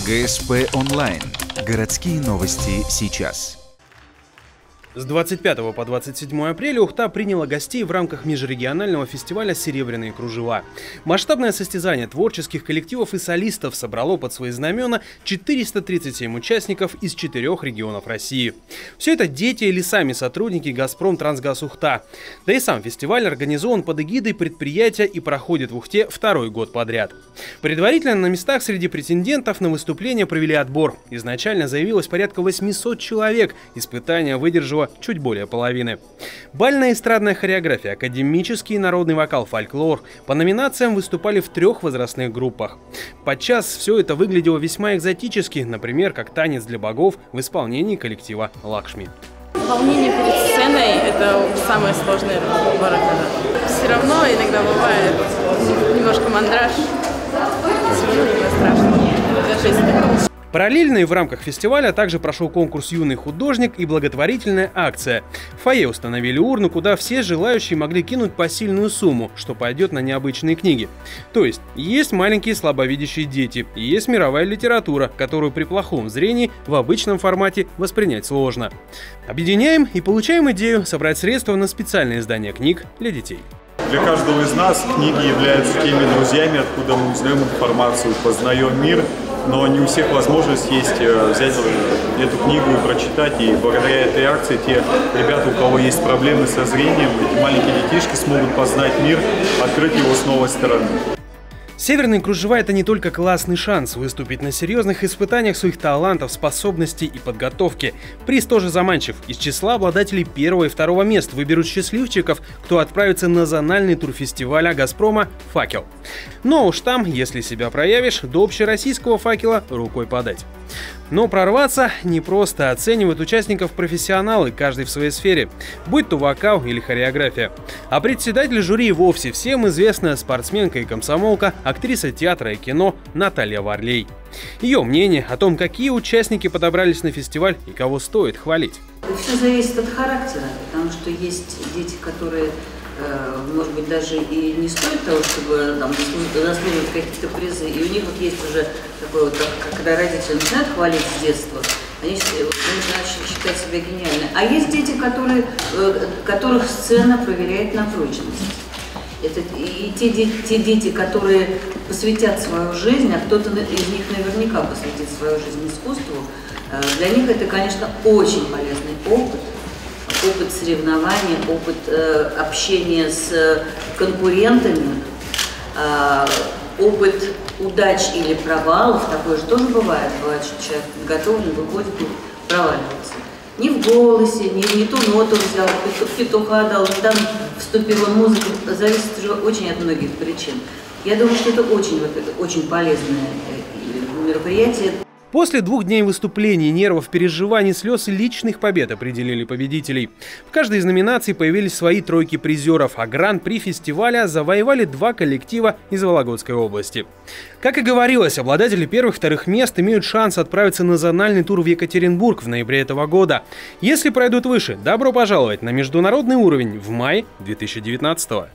ГСП онлайн. Городские новости сейчас. С 25 по 27 апреля Ухта приняла гостей в рамках межрегионального фестиваля «Серебряные кружева». Масштабное состязание творческих коллективов и солистов собрало под свои знамена 437 участников из 4 регионов России. Все это дети или сами сотрудники «Газпром-Трансгаз Ухта». Да и сам фестиваль организован под эгидой предприятия и проходит в Ухте второй год подряд. Предварительно на местах среди претендентов на выступление провели отбор. Изначально заявилось порядка 800 человек. Испытания выдержало чуть более половины. Бальная эстрадная хореография, академический и народный вокал, фольклор. По номинациям выступали в 3 возрастных группах. Подчас все это выглядело весьма экзотически, например, как танец для богов в исполнении коллектива «Лакшми». Волнение перед сценой – это самое сложное в городе. Все равно иногда бывает немножко мандраж. Немного страшно. Это жизнь такая. Параллельно и в рамках фестиваля также прошел конкурс «Юный художник» и благотворительная акция. В фойе установили урну, куда все желающие могли кинуть посильную сумму, что пойдет на необычные книги. То есть маленькие слабовидящие дети, и есть мировая литература, которую при плохом зрении в обычном формате воспринять сложно. Объединяем и получаем идею собрать средства на специальное издание книг для детей. Для каждого из нас книги являются теми друзьями, откуда мы узнаем информацию, познаем мир, но не у всех возможность есть взять эту книгу и прочитать. И благодаря этой акции те ребята, у кого есть проблемы со зрением, эти маленькие детишки смогут познать мир, открыть его с новой стороны. Северные кружева – это не только классный шанс выступить на серьезных испытаниях своих талантов, способностей и подготовки. Приз тоже заманчив. Из числа обладателей 1 и 2 мест выберут счастливчиков, кто отправится на зональный тур фестиваля «Газпрома» «Факел». Но уж там, если себя проявишь, до общероссийского «Факела» рукой подать. Но прорваться непросто, оценивают участников профессионалы, каждый в своей сфере, будь то вокал или хореография. А председатель жюри вовсе всем известная спортсменка и комсомолка, актриса театра и кино Наталья Варлей. Ее мнение о том, какие участники подобрались на фестиваль и кого стоит хвалить. Все зависит от характера, потому что есть дети, которые, может быть, даже и не стоит того, чтобы заслуживать какие-то призы. И у них вот есть уже такое вот, когда родители начинают хвалить с детства, они начинают считать себя гениальными. А есть дети, которых сцена проверяет на прочность. Это и те дети, которые посвятят свою жизнь, а кто-то из них наверняка посвятит свою жизнь искусству, для них это, конечно, очень полезный опыт. Опыт соревнований, опыт общения с конкурентами, опыт удач или провалов, такое же тоже бывает. Бывает, что человек подготовлен, выходит и проваливается. Не в голосе, не ту ноту взял, петуха дал, не там вступила музыка, зависит уже очень от многих причин. Я думаю, что это очень полезное мероприятие. После 2 дней выступлений, нервов, переживаний, слез и личных побед определили победителей. В каждой из номинаций появились свои тройки призеров, а гран-при фестиваля завоевали 2 коллектива из Вологодской области. Как и говорилось, обладатели 1 и 2 мест имеют шанс отправиться на зональный тур в Екатеринбург в ноябре этого года. Если пройдут выше, добро пожаловать на международный уровень в мае 2019 года.